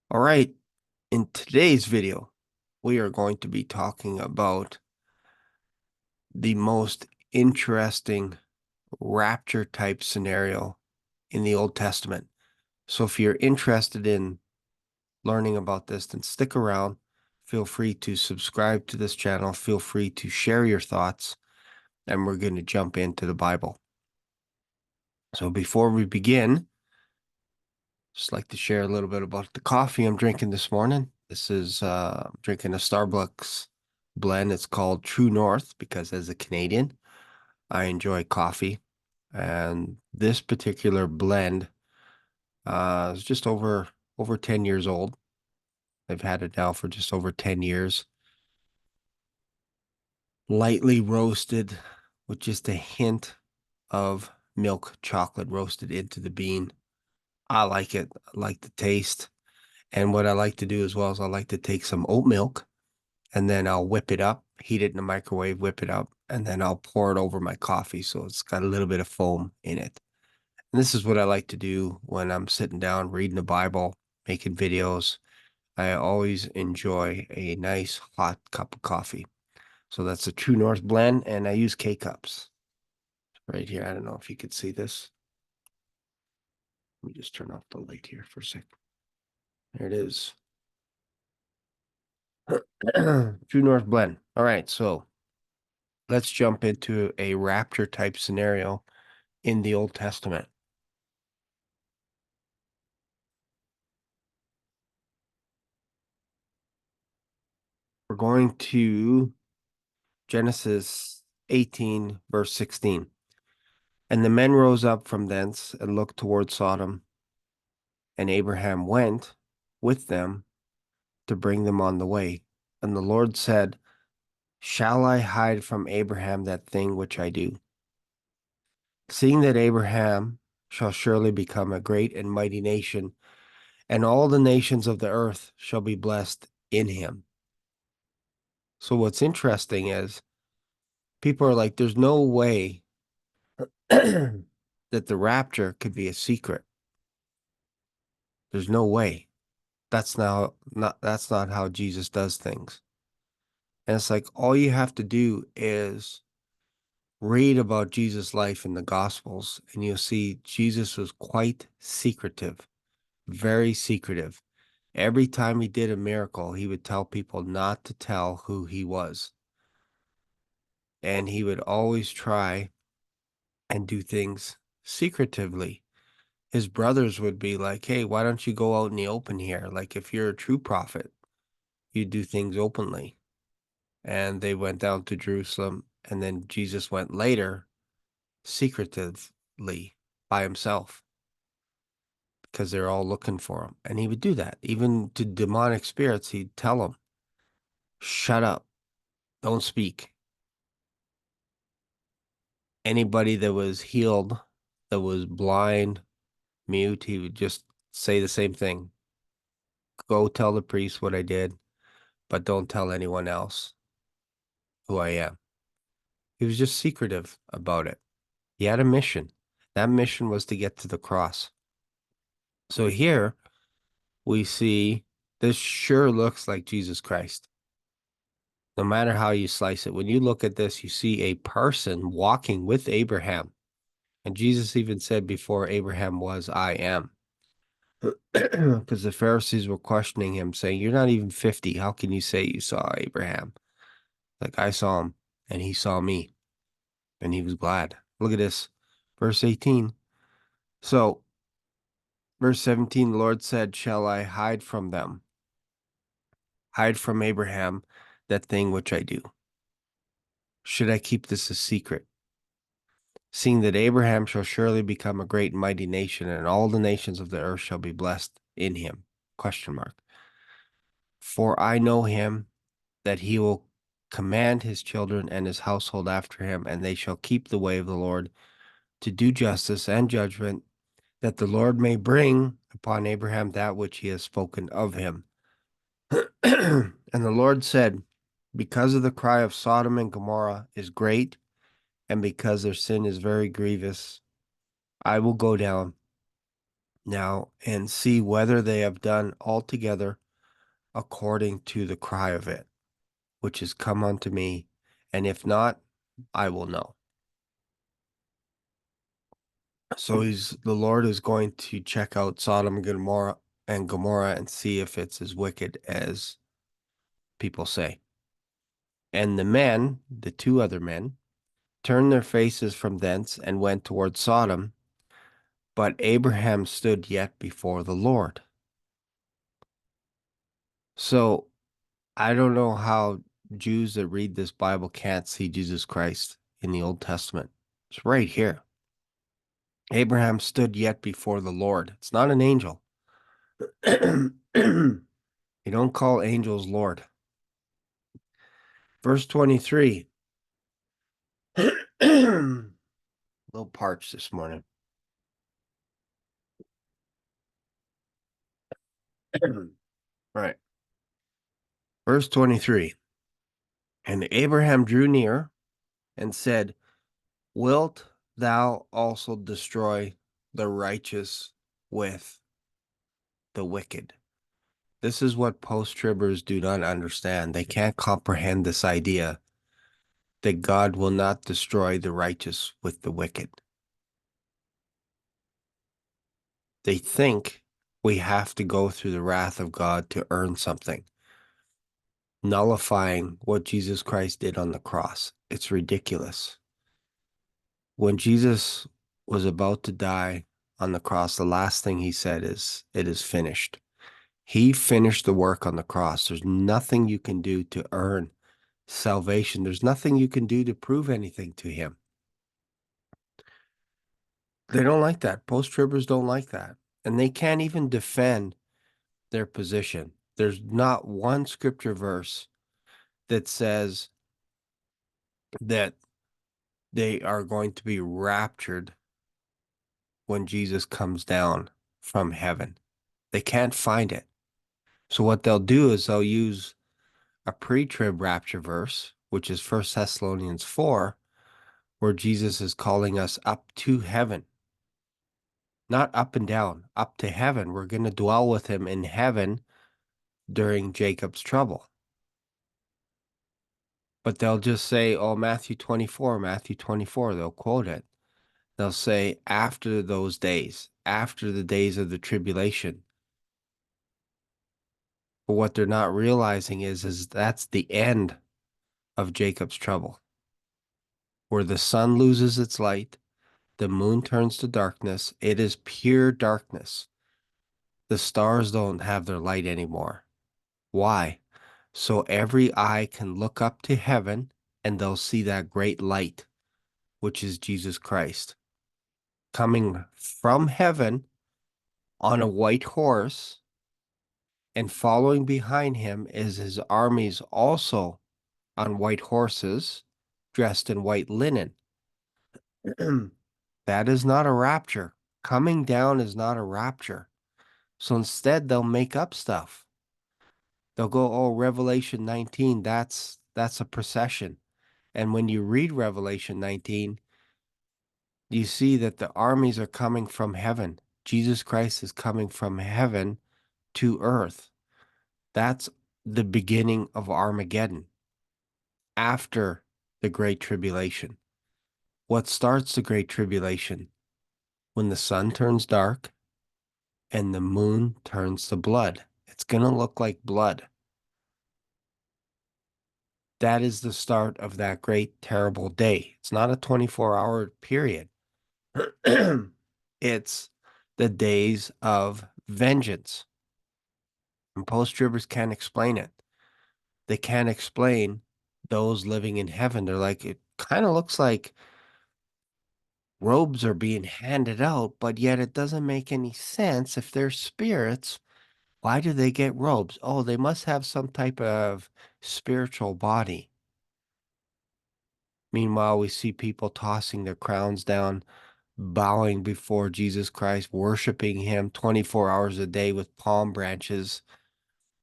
All right, in today's video, we are going to be talking about the most interesting rapture type scenario in the Old Testament. So if you're interested in learning about this, then stick around. Feel free to subscribe to this channel. Feel free to share your thoughts, and we're going to jump into the Bible. So before we begin, just like to share a little bit about the coffee I'm drinking this morning. This is drinking a Starbucks blend. It's called True North because as a Canadian, I enjoy coffee. And this particular blend is just over 10 years old. I've had it now for just over 10 years. Lightly roasted with just a hint of milk chocolate roasted into the bean. I like it. I like the taste. And what I like to do as well is I like to take some oat milk and then I'll whip it up, heat it in the microwave, whip it up, and then I'll pour it over my coffee. So it's got a little bit of foam in it. And this is what I like to do when I'm sitting down, reading the Bible, making videos. I always enjoy a nice hot cup of coffee. So that's a True North blend, and I use K-cups right here. I don't know if you could see this. Let me just turn off the light here for a sec. There it is. True North blend. All right, so let's jump into a rapture type scenario in the Old Testament. We're going to Genesis 18, verse 16. And the men rose up from thence and looked toward Sodom, and Abraham went with them to bring them on the way. And the Lord said, Shall I hide from Abraham that thing which I do? Seeing that Abraham shall surely become a great and mighty nation, and all the nations of the earth shall be blessed in him. So what's interesting is people are like, there's no way that the rapture could be a secret. There's no way. That's not how Jesus does things. And it's like all you have to do is read about Jesus' life in the Gospels, and you'll see Jesus was quite secretive, very secretive. Every time he did a miracle, he would tell people not to tell who he was. And he would always try and do things secretively. His brothers would be like, hey, why don't you go out in the open here? Like, if you're a true prophet, you do things openly. And they went down to Jerusalem, and then Jesus went later secretively by himself because they're all looking for him. And he would do that. Even to demonic spirits, he'd tell them, shut up, don't speak. Anybody that was healed, that was blind, mute, he would just say the same thing. Go tell the priest what I did, but don't tell anyone else who I am. He was just secretive about it. He had a mission. That mission was to get to the cross. So here we see this sure looks like Jesus Christ. No matter how you slice it, when you look at this, you see a person walking with Abraham. And Jesus even said before Abraham was, I am. Because the Pharisees were questioning him, saying, you're not even 50. How can you say you saw Abraham? Like, I saw him, and he saw me, and he was glad. Look at this, verse 18. So, verse 17, the Lord said, shall I hide from them? Hide from Abraham that thing which I do? Should I keep this a secret? Seeing that Abraham shall surely become a great and mighty nation, and all the nations of the earth shall be blessed in him. Question mark. For I know him that he will command his children and his household after him, and they shall keep the way of the Lord to do justice and judgment, that the Lord may bring upon Abraham that which he has spoken of him. And the Lord said, because of the cry of Sodom and Gomorrah is great, and because their sin is very grievous, I will go down now and see whether they have done altogether according to the cry of it, which is come unto me, and if not, I will know. So the Lord is going to check out Sodom and Gomorrah and see if it's as wicked as people say. And the two other men, turned their faces from thence and went toward Sodom, but Abraham stood yet before the Lord. So I don't know how Jews that read this Bible can't see Jesus Christ in the Old Testament. It's right here. Abraham stood yet before the Lord. It's not an angel. You don't call angels Lord. Verse 23. A little parched this morning. Right. Verse 23. And Abraham drew near and said, wilt thou also destroy the righteous with the wicked? This is what post-tribbers do not understand. They can't comprehend this idea that God will not destroy the righteous with the wicked. They think we have to go through the wrath of God to earn something, nullifying what Jesus Christ did on the cross. It's ridiculous. When Jesus was about to die on the cross, the last thing he said is, it is finished. He finished the work on the cross. There's nothing you can do to earn salvation. There's nothing you can do to prove anything to him. They don't like that. Post-tribbers don't like that. And they can't even defend their position. There's not one scripture verse that says that they are going to be raptured when Jesus comes down from heaven. They can't find it. So what they'll do is they'll use a pre-trib rapture verse, which is 1 Thessalonians 4, where Jesus is calling us up to heaven. Not up and down, up to heaven. We're going to dwell with him in heaven during Jacob's trouble. But they'll just say, oh, Matthew 24, Matthew 24. They'll quote it. They'll say, after those days, after the days of the tribulation. But what they're not realizing is that's the end of Jacob's trouble, where the sun loses its light, the moon turns to darkness. It is pure darkness. The stars don't have their light anymore. Why? So every eye can look up to heaven and they'll see that great light, which is Jesus Christ, coming from heaven on a white horse, and following behind him is his armies also on white horses, dressed in white linen. That is not a rapture. Coming down is not a rapture. So instead, they'll make up stuff. They'll go, oh, Revelation 19, that's a procession. And when you read Revelation 19, you see that the armies are coming from heaven. Jesus Christ is coming from heaven to earth. That's the beginning of Armageddon after the Great Tribulation. What starts the Great Tribulation? When the sun turns dark and the moon turns to blood. It's going to look like blood. That is the start of that great, terrible day. It's not a 24-hour period. It's the days of vengeance. And post-tribbers can't explain it. They can't explain those living in heaven. They're like, it kind of looks like robes are being handed out, but yet it doesn't make any sense. If they're spirits, why do they get robes? Oh, they must have some type of spiritual body. Meanwhile, we see people tossing their crowns down, bowing before Jesus Christ, worshiping him 24 hours a day with palm branches,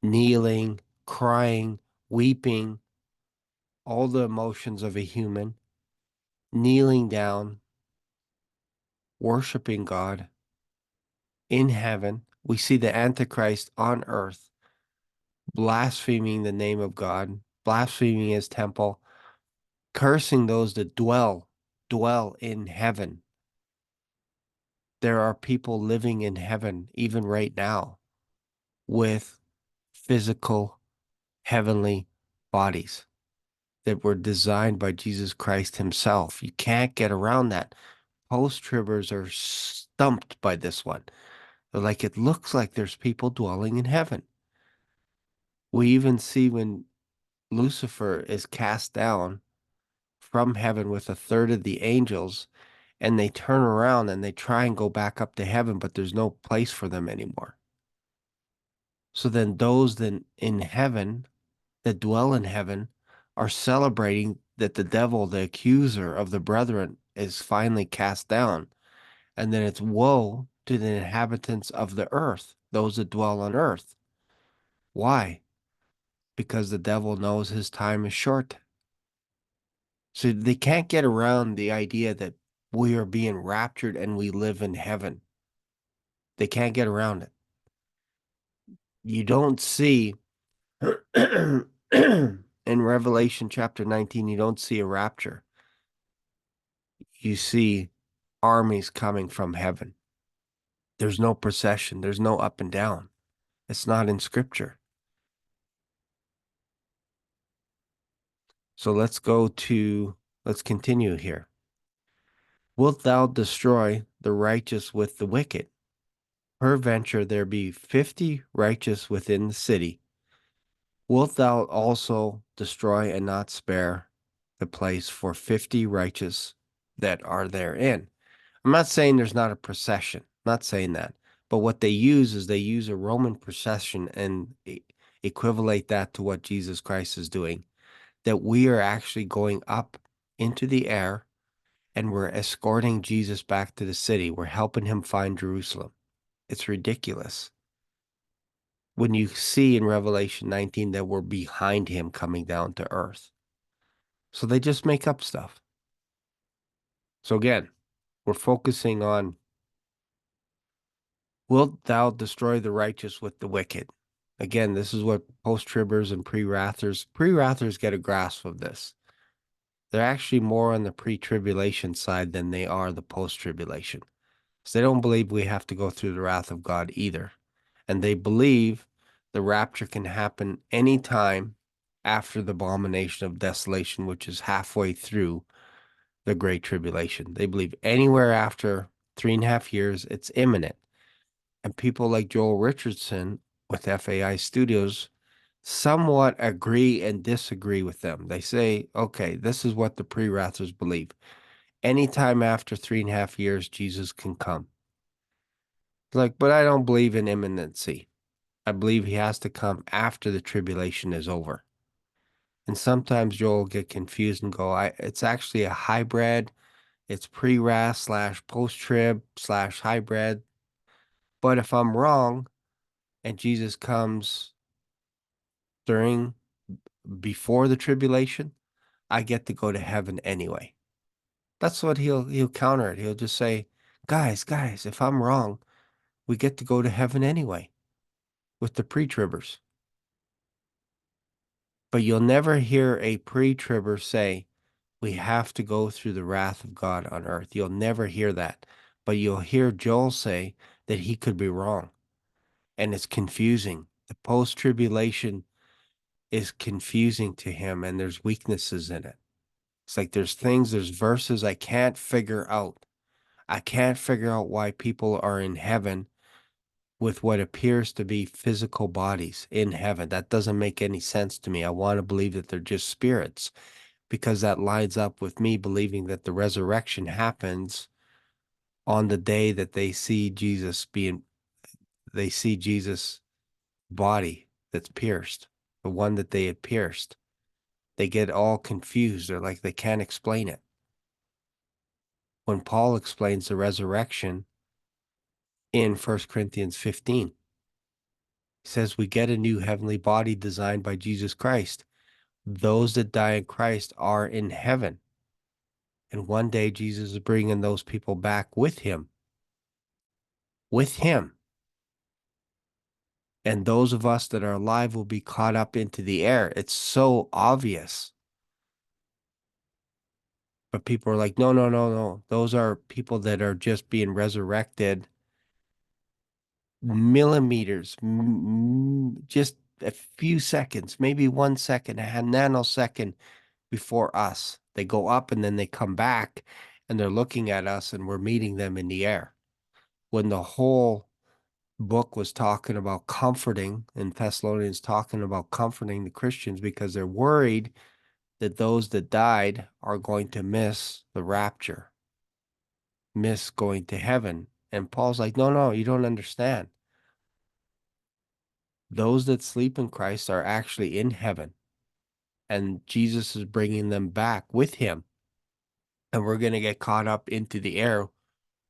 kneeling, crying, weeping, all the emotions of a human, kneeling down, worshiping God. in heaven. We see the Antichrist on earth, blaspheming the name of God, blaspheming his temple, cursing those that dwell in heaven. There are people living in heaven, even right now, with physical heavenly bodies that were designed by Jesus Christ himself. You can't get around that. Post-tribbers are stumped by this one. They're like, it looks like there's people dwelling in heaven. We even see when Lucifer is cast down from heaven with a third of the angels, and they turn around and they try and go back up to heaven, but there's no place for them anymore. So then those then in heaven that dwell in heaven are celebrating that the devil, the accuser of the brethren, is finally cast down. And then it's woe to the inhabitants of the earth, those that dwell on earth. Why? Because the devil knows his time is short. So they can't get around the idea that we are being raptured and we live in heaven. They can't get around it. You don't see in Revelation chapter 19, you don't see a rapture. You see armies coming from heaven. There's no procession. There's no up and down. It's not in scripture. So let's continue here. Wilt thou destroy the righteous with the wicked? Peradventure there be 50 righteous within the city. Wilt thou also destroy and not spare the place for 50 righteous that are therein? I'm not saying there's not a procession. I'm not saying that. But what they use is they use a Roman procession and equivalent that to what Jesus Christ is doing. That we are actually going up into the air and we're escorting Jesus back to the city. We're helping him find Jerusalem. It's ridiculous. When you see in Revelation 19 that we're behind him coming down to earth. So they just make up stuff. So again, we're focusing on, wilt thou destroy the righteous with the wicked? Again, this is what post-tribbers and pre-wrathers get a grasp of this. They're actually more on the pre-tribulation side than they are the post-tribulation. So they don't believe we have to go through the wrath of God either. And they believe the rapture can happen anytime after the abomination of desolation, which is halfway through the Great Tribulation. They believe anywhere after 3.5 years, it's imminent. And people like Joel Richardson with FAI Studios somewhat agree and disagree with them. They say, okay, this is what the pre-wrathers believe. Anytime after 3.5 years, Jesus can come. Like, but I don't believe in imminency. I believe he has to come after the tribulation is over. And sometimes Joel will get confused and go, it's actually a hybrid. It's pre-wrath / post-trib / hybrid. But if I'm wrong and Jesus comes before the tribulation, I get to go to heaven anyway. That's what he'll counter it. He'll just say, guys, if I'm wrong, we get to go to heaven anyway with the pre-tribbers. But you'll never hear a pre-tribber say, we have to go through the wrath of God on earth. You'll never hear that. But you'll hear Joel say that he could be wrong. And it's confusing. The post-tribulation is confusing to him, and there's weaknesses in it. It's like there's verses I can't figure out. I can't figure out why people are in heaven with what appears to be physical bodies in heaven. That doesn't make any sense to me. I want to believe that they're just spirits because that lines up with me believing that the resurrection happens on the day that they see Jesus body that's pierced, the one that they had pierced. They get all confused. They're like, they can't explain it. When Paul explains the resurrection in 1 Corinthians 15, he says we get a new heavenly body designed by Jesus Christ. Those that die in Christ are in heaven. And one day Jesus is bringing those people back with him. with him. And those of us that are alive will be caught up into the air. It's so obvious. But people are like, no, no, no, no. Those are people that are just being resurrected millimeters, just a few seconds, maybe 1 second, a nanosecond before us. They go up and then they come back and they're looking at us and we're meeting them in the air. When the whole book was talking about comforting, and Thessalonians talking about comforting the Christians because they're worried that those that died are going to miss the rapture, miss going to heaven. And Paul's like, no, no, you don't understand. Those that sleep in Christ are actually in heaven, and Jesus is bringing them back with him. And we're going to get caught up into the air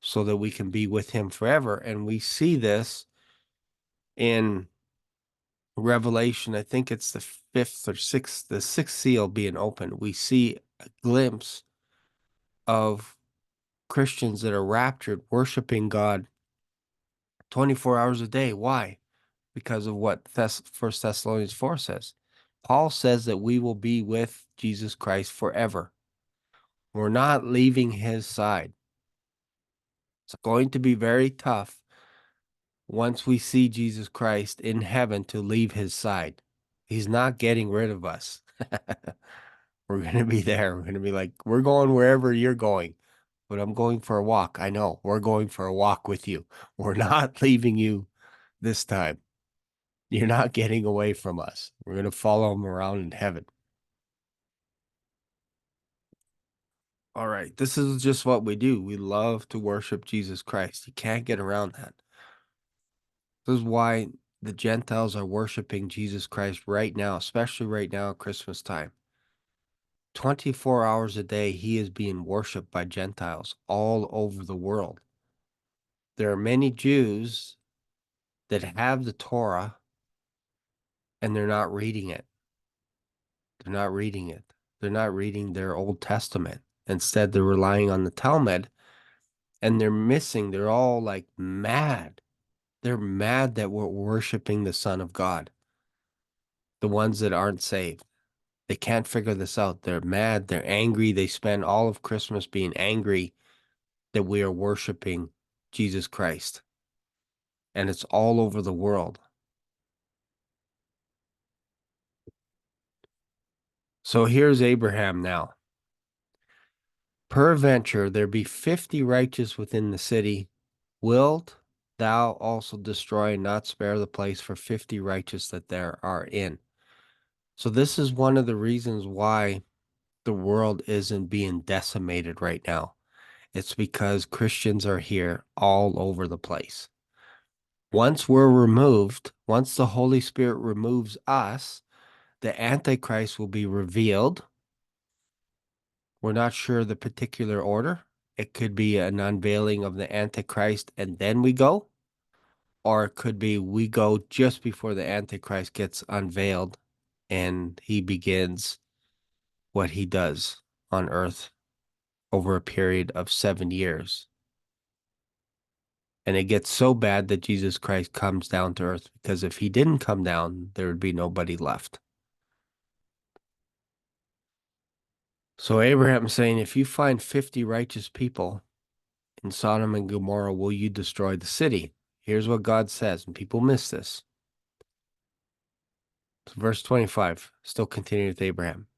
so that we can be with him forever. And we see this in Revelation. I think it's the fifth or sixth, the sixth seal being opened. We see a glimpse of Christians that are raptured, worshiping God 24 hours a day. Why? Because of what First Thessalonians 4 says. Paul says that we will be with Jesus Christ forever. We're not leaving his side. It's going to be very tough once we see Jesus Christ in heaven to leave his side. He's not getting rid of us. We're going to be there. We're going to be like, we're going wherever you're going, but I'm going for a walk. I know we're going for a walk with you. We're not leaving you this time. You're not getting away from us. We're going to follow him around in heaven. All right. This is just what we do. We love to worship Jesus Christ. You can't get around that. This is why the Gentiles are worshiping Jesus Christ right now, especially right now at Christmas time. 24 hours a day, he is being worshiped by Gentiles all over the world. There are many Jews that have the Torah and they're not reading it. They're not reading it. They're not reading their Old Testament. Instead, they're relying on the Talmud, and they're all like mad. They're mad that we're worshiping the Son of God, the ones that aren't saved. They can't figure this out. They're mad. They're angry. They spend all of Christmas being angry that we are worshiping Jesus Christ. And it's all over the world. So here's Abraham now. Peradventure there be 50 righteous within the city. Wilt thou also destroy and not spare the place for 50 righteous that there are in? So this is one of the reasons why the world isn't being decimated right now. It's because Christians are here all over the place. Once we're removed, once the Holy Spirit removes us, the Antichrist will be revealed. We're not sure the particular order. It could be an unveiling of the Antichrist and then we go, or it could be we go just before the Antichrist gets unveiled and he begins what he does on earth over a period of 7 years. And it gets so bad that Jesus Christ comes down to earth, because if he didn't come down, there would be nobody left. So Abraham's saying, if you find 50 righteous people in Sodom and Gomorrah, will you destroy the city? Here's what God says, and people miss this. Verse 25, still continuing with Abraham.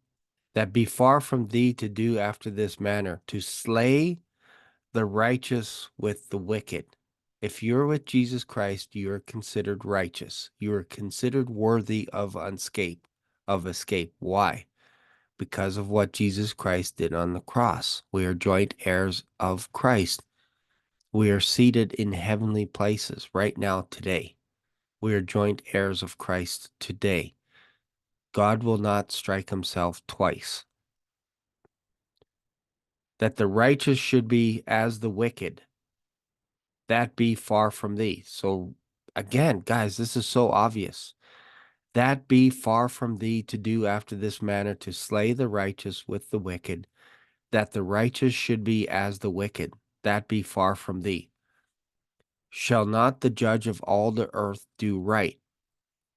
That be far from thee to do after this manner, to slay the righteous with the wicked. If you're with Jesus Christ, you're considered righteous. You are considered worthy of escape. Why? Because of what Jesus Christ did on the cross. We are joint heirs of Christ. We are seated in heavenly places right now today. We are joint heirs of Christ today. God will not strike himself twice. That the righteous should be as the wicked, that be far from thee. So again, guys, this is so obvious. That be far from thee to do after this manner, to slay the righteous with the wicked, that the righteous should be as the wicked. That be far from thee. Shall not the judge of all the earth do right?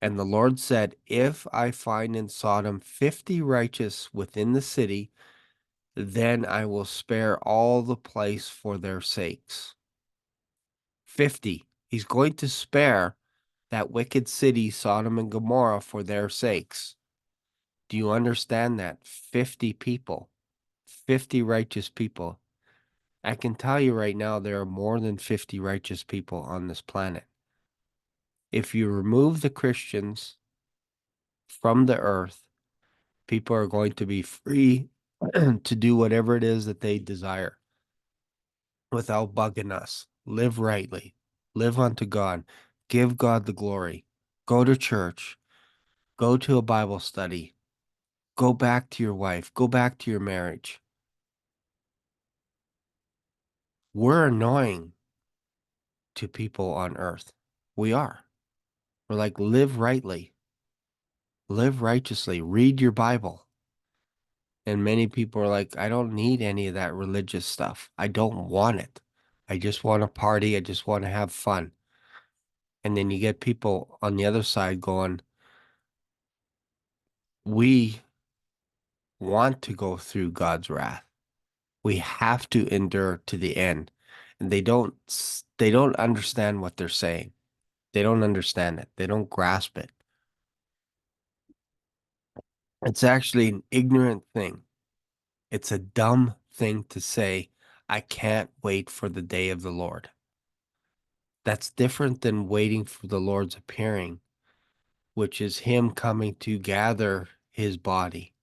And the Lord said, if I find in Sodom 50 righteous within the city, then I will spare all the place for their sakes. 50. He's going to spare that wicked city, Sodom and Gomorrah, for their sakes. Do you understand that? 50 people, 50 righteous people. I can tell you right now, there are more than 50 righteous people on this planet. If you remove the Christians from the earth, people are going to be free to do whatever it is that they desire without bugging us. Live rightly, live unto God, give God the glory, go to church, go to a Bible study, go back to your wife, go back to your marriage. We're annoying to people on earth. We are. We're like, live rightly, live righteously, read your Bible. And many people are like, I don't need any of that religious stuff. I don't want it. I just want to party. I just want to have fun. And then you get people on the other side going, we want to go through God's wrath. We have to endure to the end. And they don't understand what they're saying. They don't understand it. They don't grasp it. It's actually an ignorant thing. It's a dumb thing to say, I can't wait for the day of the Lord. That's different than waiting for the Lord's appearing, which is him coming to gather his body,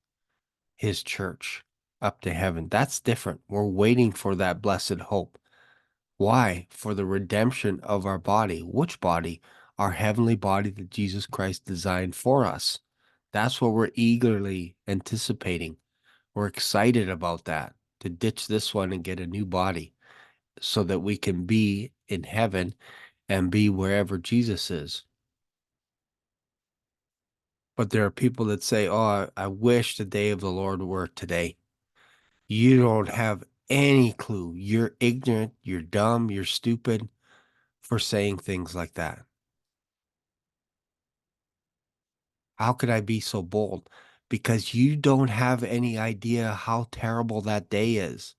his church, up to heaven. That's different. We're waiting for that blessed hope. Why? For the redemption of our body. Which body? Our heavenly body that Jesus Christ designed for us. That's what we're eagerly anticipating. We're excited about that, to ditch this one and get a new body so that we can be in heaven and be wherever Jesus is. But there are people that say, oh, I wish the day of the Lord were today. You don't have any clue. You're ignorant, you're dumb, you're stupid for saying things like that. How could I be so bold? Because you don't have any idea how terrible that day is.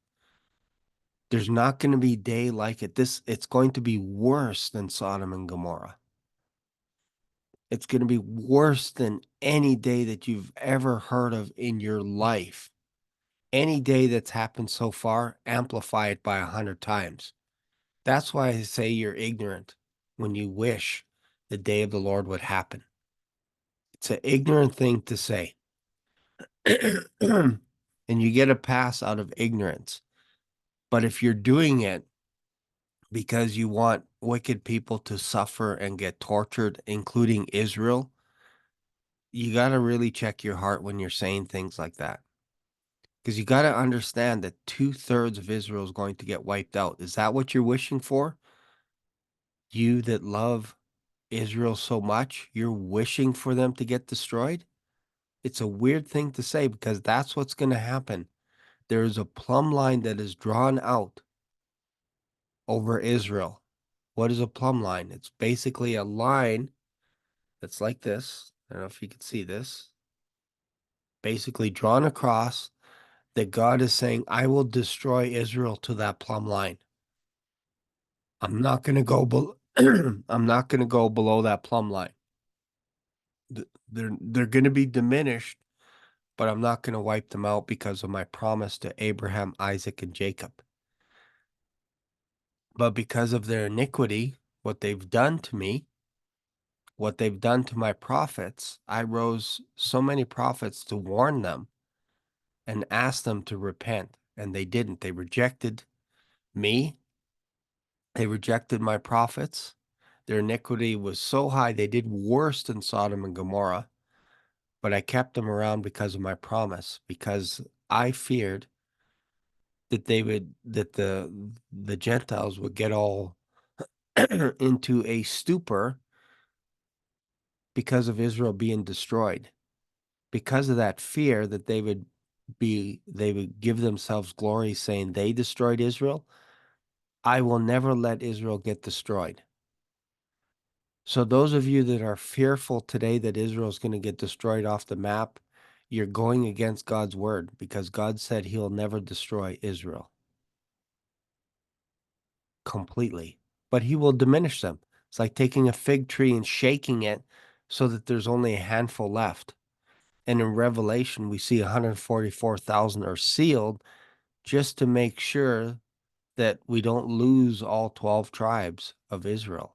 There's not going to be a day like it. It's going to be worse than Sodom and Gomorrah. It's going to be worse than any day that you've ever heard of in your life. Any day that's happened so far, amplify it by 100 times. That's why I say you're ignorant when you wish the day of the Lord would happen. It's an ignorant thing to say. And you get a pass out of ignorance. But if you're doing it because you want wicked people to suffer and get tortured, including Israel, you got to really check your heart when you're saying things like that. Because you got to understand that 2/3 of Israel is going to get wiped out. Is that what you're wishing for? You that love Israel so much, you're wishing for them to get destroyed? It's a weird thing to say because that's what's going to happen. There is a plumb line that is drawn out over Israel. What is a plumb line? It's basically a line that's like this. I don't know if you can see this. Basically drawn across that God is saying, I will destroy Israel to that plumb line. I'm not going to go I'm not going to go below that plumb line. They're going to be diminished, but I'm not going to wipe them out because of my promise to Abraham, Isaac, and Jacob. But because of their iniquity, what they've done to me, what they've done to my prophets, I rose so many prophets to warn them and ask them to repent, and they didn't. They rejected me. They rejected my prophets. Their iniquity was so high, they did worse than Sodom and Gomorrah. But I kept them around because of my promise, because I feared that the Gentiles would get all into a stupor because of Israel being destroyed. Because of that fear that they would give themselves glory saying they destroyed Israel, I will never let Israel get destroyed. So those of you that are fearful today that Israel is going to get destroyed off the map, you're going against God's word, because God said he'll never destroy Israel completely, but he will diminish them. It's like taking a fig tree and shaking it so that there's only a handful left. And in Revelation, we see 144,000 are sealed, just to make sure that we don't lose all 12 tribes of Israel.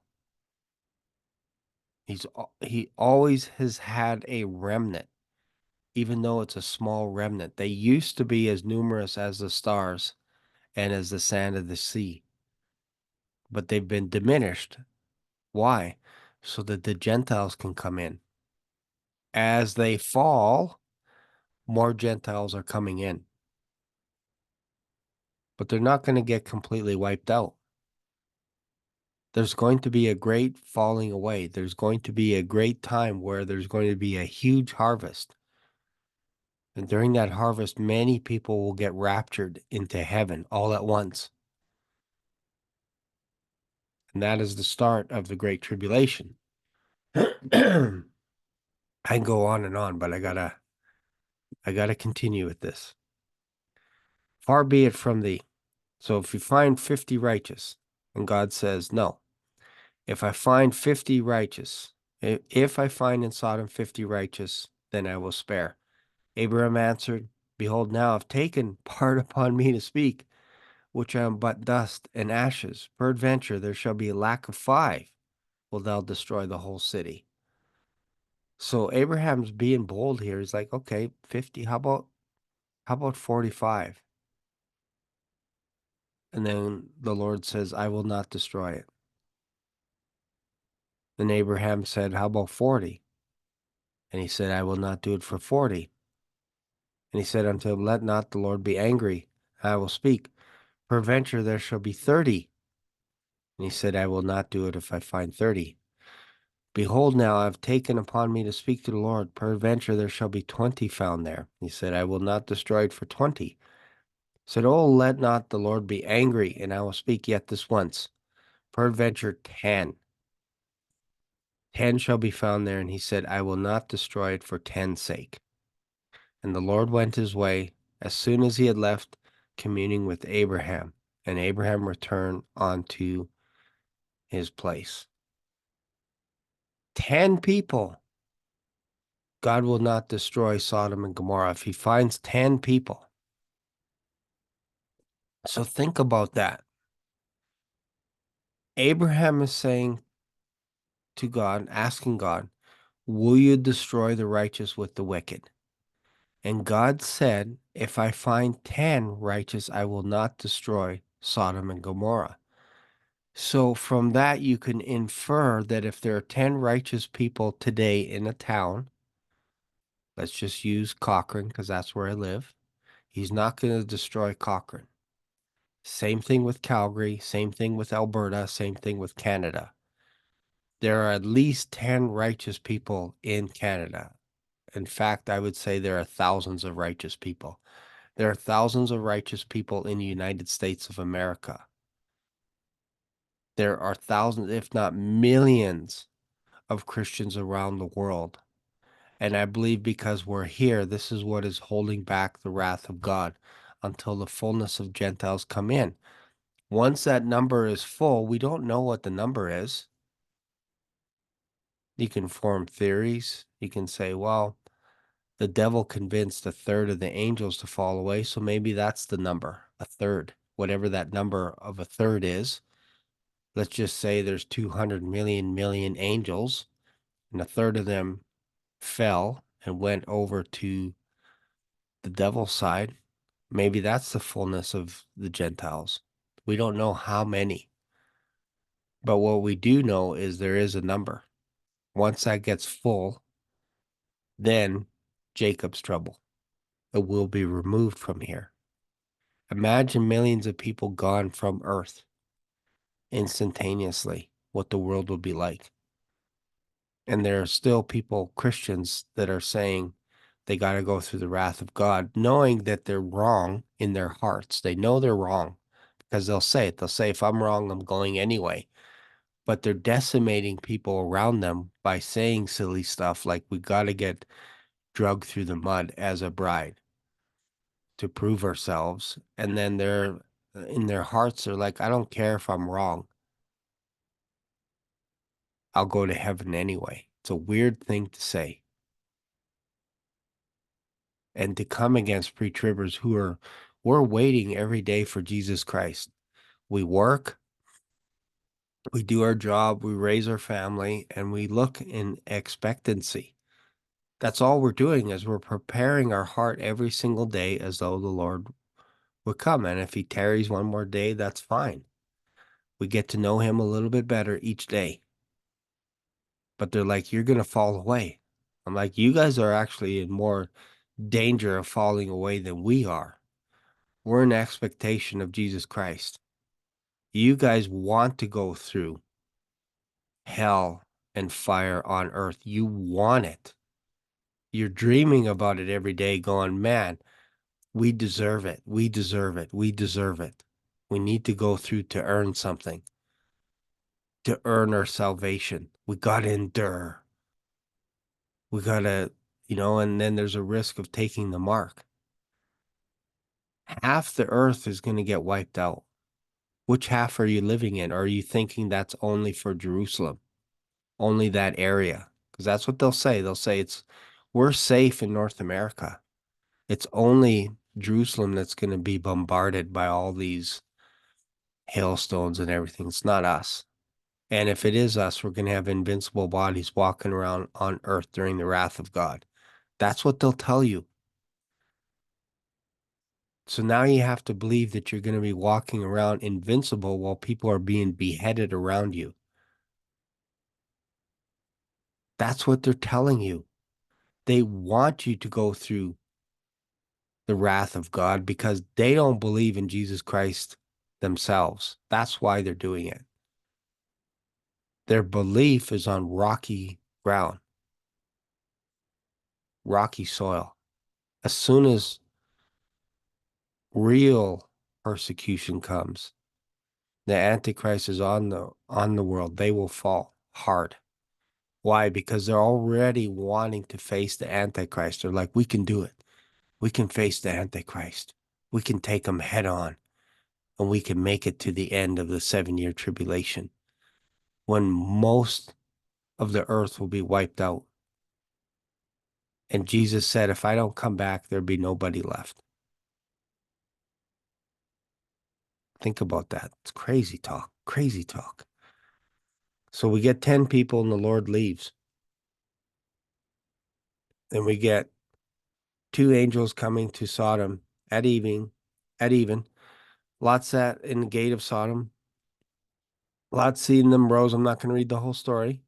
He always has had a remnant, even though it's a small remnant. They used to be as numerous as the stars and as the sand of the sea, but they've been diminished. Why? So that the Gentiles can come in. As they fall, more Gentiles are coming in, but they're not going to get completely wiped out. There's going to be a great falling away. There's going to be a great time where there's going to be a huge harvest. And during that harvest, many people will get raptured into heaven all at once. And that is the start of the Great Tribulation. I can go on and on, but I gotta continue with this. Far be it from thee. So if you find 50 righteous, and God says, no, if I find 50 righteous, if I find in Sodom 50 righteous, then I will spare. Abraham answered, behold, now I've taken part upon me to speak, which I am but dust and ashes. Peradventure there shall be a lack of 5, will thou destroy the whole city. So Abraham's being bold here. He's like, okay, 50, how about 45? And then the Lord says, I will not destroy it. Then Abraham said, how about 40? And he said, I will not do it for 40. And he said unto him, let not the Lord be angry, I will speak. Peradventure there shall be 30. And he said, I will not do it if I find 30. Behold, now I have taken upon me to speak to the Lord. Peradventure there shall be 20 found there. He said, I will not destroy it for 20. He said, oh, let not the Lord be angry, and I will speak yet this once. Peradventure 10. 10 shall be found there. And he said, I will not destroy it for 10's sake. And the Lord went his way as soon as he had left communing with Abraham. And Abraham returned unto his place. 10 people. God will not destroy Sodom and Gomorrah if he finds 10 people. So think about that. Abraham is saying to God, asking God, will you destroy the righteous with the wicked? And God said, if I find 10 righteous, I will not destroy Sodom and Gomorrah. So from that, you can infer that if there are 10 righteous people today in a town, let's just use Cochrane because that's where I live, he's not going to destroy Cochrane. Same thing with Calgary, same thing with Alberta, same thing with Canada. There are at least 10 righteous people in Canada. In fact, I would say there are thousands of righteous people. There are thousands of righteous people in the United States of America. There are thousands, if not millions, of Christians around the world. And I believe because we're here, this is what is holding back the wrath of God until the fullness of Gentiles come in. Once that number is full, we don't know what the number is. You can form theories. You can say, well, the devil convinced a third of the angels to fall away, so maybe that's the number, a third, whatever that number of a third is. Let's just say there's 200 million angels, and a third of them fell and went over to the devil's side. Maybe that's the fullness of the Gentiles. We don't know how many. But what we do know is there is a number. Once that gets full, then Jacob's trouble. It will be removed from here. Imagine millions of people gone from earth instantaneously, what the world would be like. And there are still people, Christians, that are saying they got to go through the wrath of God, knowing that they're wrong in their hearts. They know they're wrong because they'll say it. They'll say, if I'm wrong, I'm going anyway. but they're decimating people around them by saying silly stuff like we got to get drugged through the mud as a bride to prove ourselves. And then they're in their hearts, they're like, I don't care if I'm wrong. I'll go to heaven anyway. It's a weird thing to say. And to come against pre-tribbers we're waiting every day for Jesus Christ. We work, we do our job, we raise our family, and we look in expectancy. That's all we're doing is we're preparing our heart every single day as though the Lord would come. And if he tarries one more day, that's fine. We get to know him a little bit better each day. But they're like, you're going to fall away. I'm like, you guys are actually in more danger of falling away than we are. We're in expectation of Jesus Christ. You guys want to go through hell and fire on earth. You want it. You're dreaming about it every day going, man, we deserve it. We deserve it. We deserve it. We need to go through to earn something, to earn our salvation. We got to endure. We got to, and then there's a risk of taking the mark. Half the earth is going to get wiped out. Which half are you living in? Or are you thinking that's only for Jerusalem? Only that area? Because that's what they'll say. They'll say we're safe in North America. It's only Jerusalem that's going to be bombarded by all these hailstones and everything. It's not us. And if it is us, we're going to have invincible bodies walking around on earth during the wrath of God. That's what they'll tell you. So now you have to believe that you're going to be walking around invincible while people are being beheaded around you. That's what they're telling you. They want you to go through the wrath of God because they don't believe in Jesus Christ themselves. That's why they're doing it. Their belief is on rocky ground, rocky soil. As soon as real persecution comes, the Antichrist is on the world, they will fall hard. Why? Because they're already wanting to face the Antichrist. They're like, we can do it. We can face the Antichrist. We can take him head on, and we can make it to the end of the 7-year tribulation when most of the earth will be wiped out. And Jesus said, if I don't come back, there'll be nobody left. Think about that. It's crazy talk, crazy talk. So we get 10 people and the Lord leaves. And we get 2 angels coming to Sodom at even. Lot sat in the gate of Sodom. Lot seeing them rose. I'm not going to read the whole story.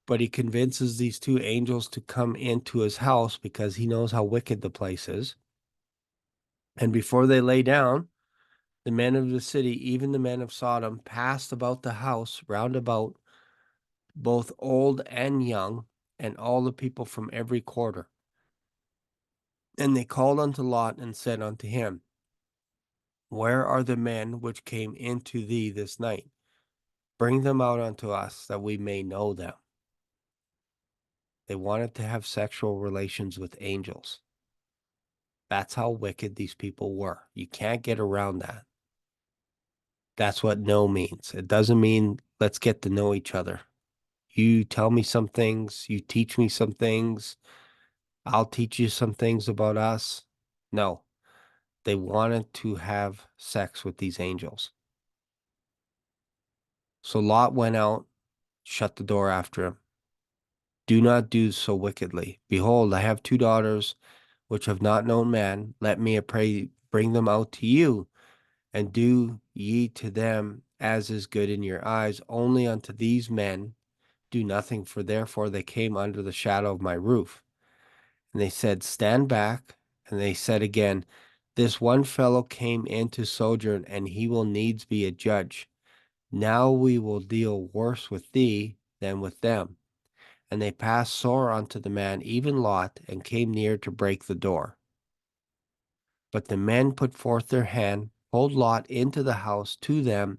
But he convinces these 2 angels to come into his house because he knows how wicked the place is. And before they lay down, the men of the city, even the men of Sodom, passed about the house round about, both old and young, and all the people from every quarter. And they called unto Lot and said unto him, where are the men which came into thee this night? Bring them out unto us, that we may know them. They wanted to have sexual relations with angels. That's how wicked these people were. You can't get around that. That's what know means. It doesn't mean let's get to know each other. You tell me some things, you teach me some things, I'll teach you some things about us. No, they wanted to have sex with these angels. So Lot went out, shut the door after him. Do not do so wickedly. Behold, I have 2 daughters which have not known man. Let me, I pray, bring them out to you, and do ye to them as is good in your eyes. Only unto these men do nothing, for therefore they came under the shadow of my roof. And they said, stand back. And they said again, this one fellow came in to sojourn, and he will needs be a judge. Now we will deal worse with thee than with them. And they passed sore unto the man, even Lot, and came near to break the door. But the men put forth their hand, pulled Lot into the house to them,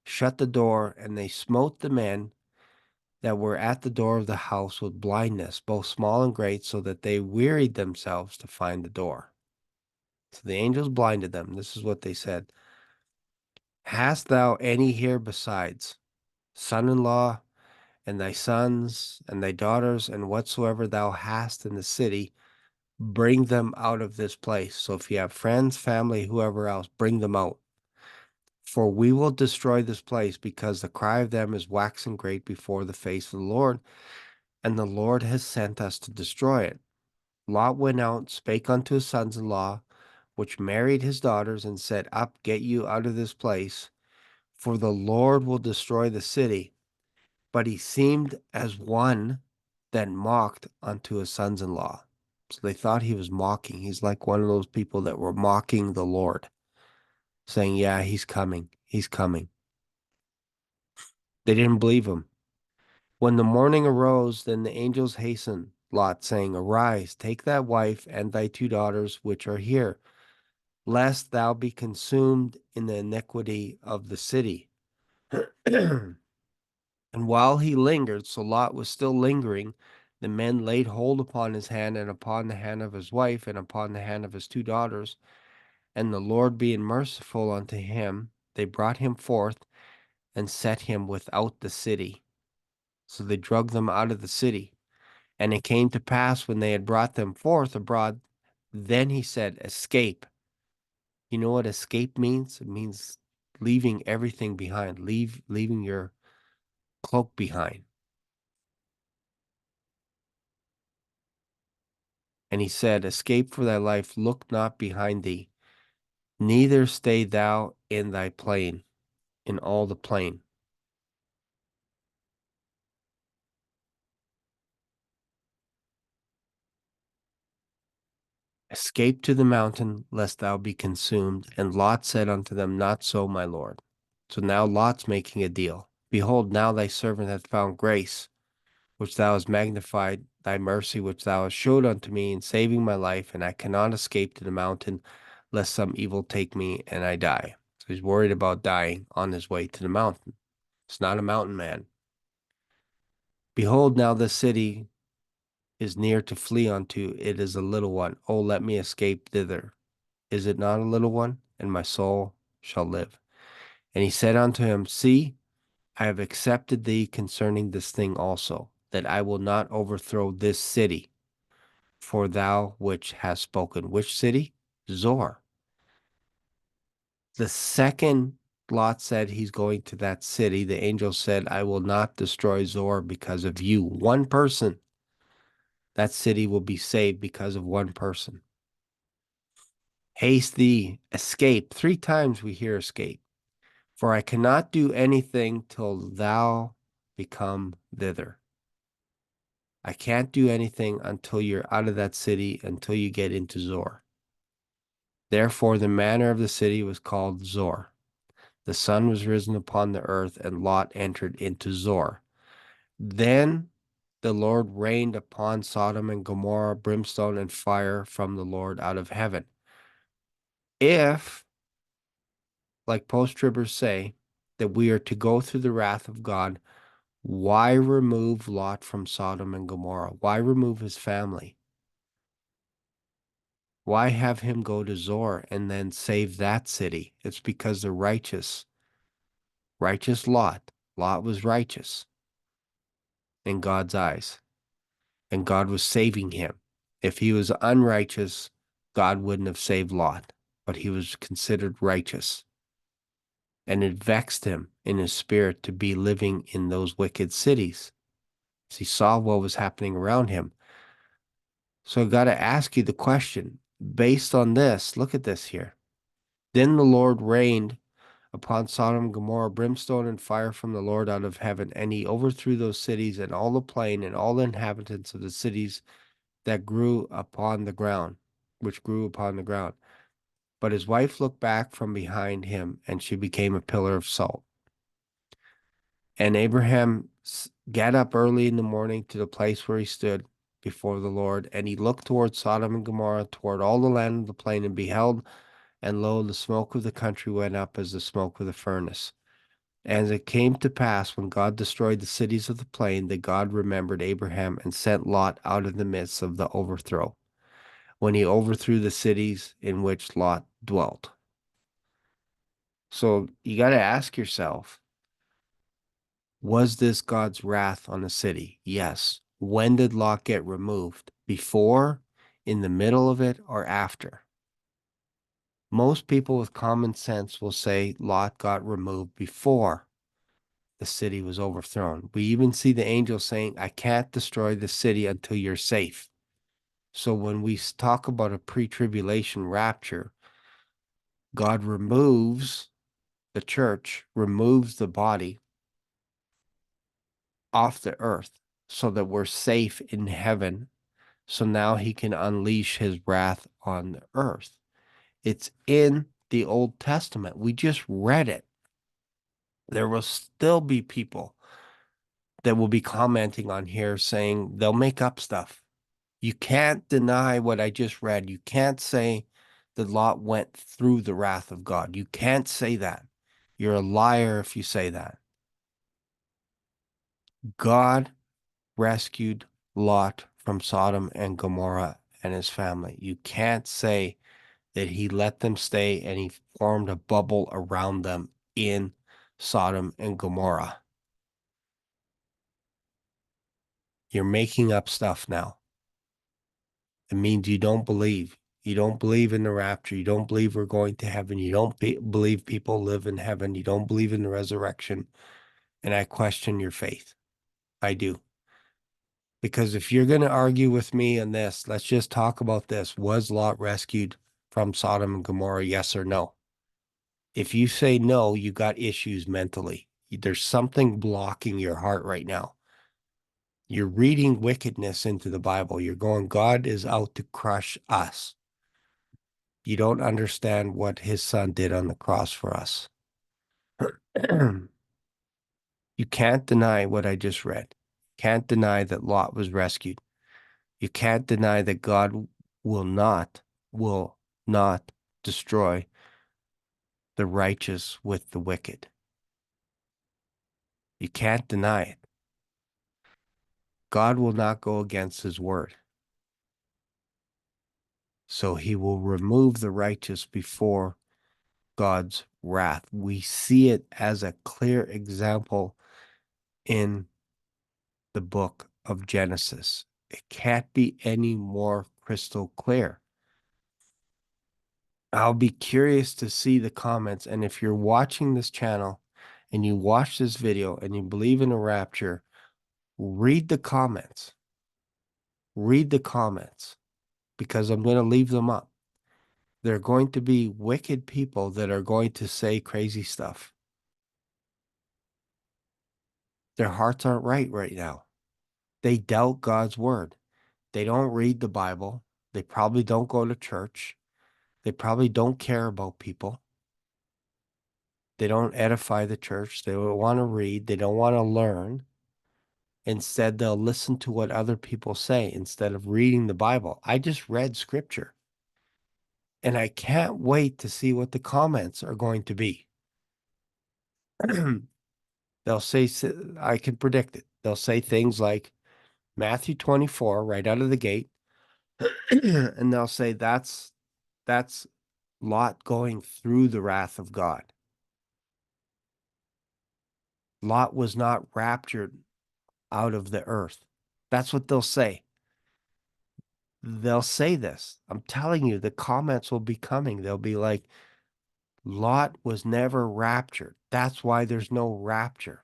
shut the door, and they smote the men that were at the door of the house with blindness, both small and great, so that they wearied themselves to find the door. So the angels blinded them. This is what they said. Hast thou any here besides son-in-law, and thy sons, and thy daughters, and whatsoever thou hast in the city, bring them out of this place. So if you have friends, family, whoever else, bring them out. For we will destroy this place, because the cry of them is waxing great before the face of the Lord, and the Lord has sent us to destroy it. Lot went out, spake unto his sons-in-law, which married his daughters, and said, Up, get you out of this place, for the Lord will destroy the city. But he seemed as one that mocked unto his sons-in-law. So they thought he was mocking. He's like one of those people that were mocking the Lord, saying, Yeah, he's coming. He's coming. They didn't believe him. When the morning arose, then the angels hastened Lot, saying, Arise, take thy wife and thy two daughters which are here, lest thou be consumed in the iniquity of the city. And while he lingered, so Lot was still lingering, the men laid hold upon his hand, and upon the hand of his wife, and upon the hand of his two daughters. And the Lord being merciful unto him, they brought him forth, and set him without the city. So they drug them out of the city. And it came to pass, when they had brought them forth abroad, then he said, Escape. You know what escape means? It means leaving everything behind, leaving your cloak behind. And he said, Escape for thy life, look not behind thee, neither stay thou in thy plain, in all the plain. Escape to the mountain, lest thou be consumed. And Lot said unto them, Not so, my lord. So now Lot's making a deal. Behold, now thy servant hath found grace, which thou hast magnified, thy mercy which thou hast showed unto me in saving my life, and I cannot escape to the mountain, lest some evil take me and I die. So he's worried about dying on his way to the mountain. It's not a mountain man. Behold, now the city is near to flee unto, it is a little one. Oh, let me escape thither. Is it not a little one? And my soul shall live. And he said unto him, See, I have accepted thee concerning this thing also, that I will not overthrow this city, for thou which hast spoken. Which city? Zor. The second Lot said he's going to that city, the angel said, I will not destroy Zor because of you. One person. That city will be saved because of one person. Haste thee, escape. 3 times we hear escape. For I cannot do anything till thou become thither. I can't do anything until you're out of that city, until you get into Zor. Therefore the manner of the city was called Zor. The sun was risen upon the earth, and Lot entered into Zor. Then the Lord rained upon Sodom and Gomorrah brimstone and fire from the Lord out of heaven. If, like post-tribbers say, that we are to go through the wrath of God, why remove Lot from Sodom and Gomorrah? Why remove his family? Why have him go to Zor and then save that city? It's because the righteous Lot was righteous in God's eyes, and God was saving him. If he was unrighteous, God wouldn't have saved Lot, but he was considered righteous. And it vexed him in his spirit to be living in those wicked cities. As he saw what was happening around him. So I got to ask you the question, based on this, look at this here. Then the Lord rained upon Sodom and Gomorrah brimstone and fire from the Lord out of heaven, and he overthrew those cities and all the plain and all the inhabitants of the cities that grew upon the ground, which grew upon the ground. But his wife looked back from behind him, and she became a pillar of salt. And Abraham got up early in the morning to the place where he stood before the Lord, and he looked toward Sodom and Gomorrah, toward all the land of the plain, and beheld, and lo, the smoke of the country went up as the smoke of the furnace. As it came to pass when God destroyed the cities of the plain, that God remembered Abraham and sent Lot out of the midst of the overthrow, when he overthrew the cities in which Lot dwelt. So you got to ask yourself, was this God's wrath on the city? Yes. When did Lot get removed? Before, in the middle of it, or after? Most people with common sense will say Lot got removed before the city was overthrown. We even see the angel saying, I can't destroy the city until you're safe. So when we talk about a pre-tribulation rapture, God removes the church, removes the body off the earth so that we're safe in heaven. So now he can unleash his wrath on the earth. It's in the Old Testament. We just read it. There will still be people that will be commenting on here saying they'll make up stuff. You can't deny what I just read. You can't say that Lot went through the wrath of God. You can't say that. You're a liar if you say that. God rescued Lot from Sodom and Gomorrah and his family. You can't say that he let them stay and he formed a bubble around them in Sodom and Gomorrah. You're making up stuff now. It means you don't believe. You don't believe in the rapture. You don't believe we're going to heaven. You don't believe people live in heaven. You don't believe in the resurrection. And I question your faith. I do. Because if you're going to argue with me on this, let's just talk about this. Was Lot rescued from Sodom and Gomorrah? Yes or no? If you say no, you got issues mentally. There's something blocking your heart right now. You're reading wickedness into the Bible. You're going, God is out to crush us. You don't understand what his son did on the cross for us. You can't deny what I just read. Can't deny that Lot was rescued. You can't deny that God will not destroy the righteous with the wicked. You can't deny it. God will not go against his word. So he will remove the righteous before God's wrath. We see it as a clear example in the book of Genesis. It can't be any more crystal clear. I'll be curious to see the comments. And if you're watching this channel and you watch this video and you believe in a rapture, read the comments. Read the comments because I'm going to leave them up. There are going to be wicked people that are going to say crazy stuff. Their hearts aren't right now. They doubt God's word. They don't read the Bible. They probably don't go to church. They probably don't care about people. They don't edify the church. They don't want to read. They don't want to learn. Instead, they'll listen to what other people say instead of reading the Bible. I just read scripture and I can't wait to see what the comments are going to be. They'll say, I can predict it. They'll say things like Matthew 24 right out of the gate. And they'll say that's Lot going through the wrath of God. Lot was not raptured out of the earth. That's what they'll say. They'll say this. I'm telling you, the comments will be coming. They'll be like, Lot was never raptured. That's why there's no rapture.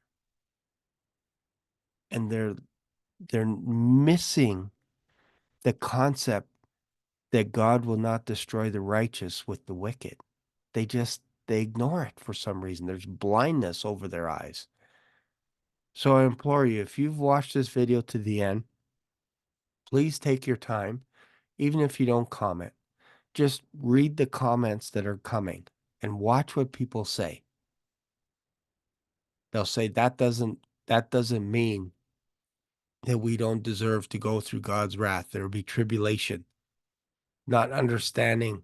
And they're missing the concept that God will not destroy the righteous with the wicked. They ignore it for some reason. There's blindness over their eyes. So I implore you, if you've watched this video to the end, please take your time, even if you don't comment. Just read the comments that are coming and watch what people say. They'll say that doesn't mean that we don't deserve to go through God's wrath. There will be tribulation. Not understanding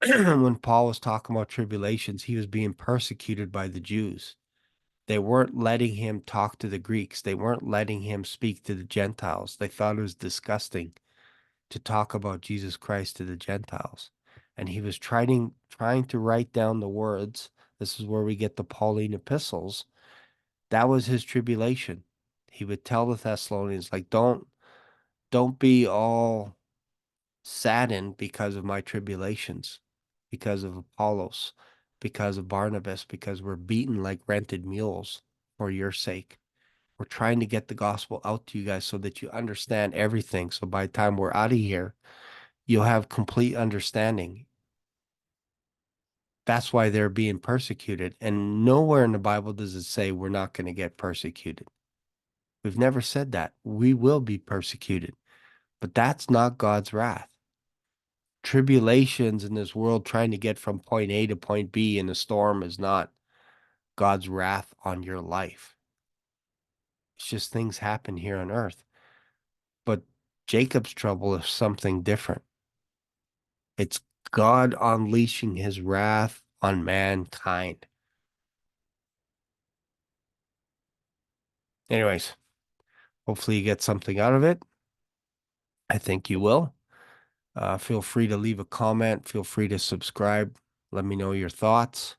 when Paul was talking about tribulations, he was being persecuted by the Jews. They weren't letting him talk to the Greeks. They weren't letting him speak to the Gentiles. They thought it was disgusting to talk about Jesus Christ to the Gentiles. And he was trying to write down the words. This is where we get the Pauline epistles. That was his tribulation. He would tell the Thessalonians, like, don't be all saddened because of my tribulations, because of Apollos, because of Barnabas, because we're beaten like rented mules for your sake. We're trying to get the gospel out to you guys so that you understand everything. So by the time we're out of here, you'll have complete understanding. That's why they're being persecuted. And nowhere in the Bible does it say we're not going to get persecuted. We've never said that. We will be persecuted, but that's not God's wrath. Tribulations in this world trying to get from point A to point B in a storm is not God's wrath on your life. It's just things happen here on earth. But Jacob's trouble is something different. It's God unleashing his wrath on mankind. Anyways, hopefully you get something out of it. I think you will. Feel free to leave a comment. Feel free to subscribe. Let me know your thoughts.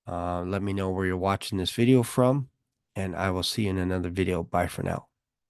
Let me know where you're watching this video from, and I will see you in another video. Bye for now.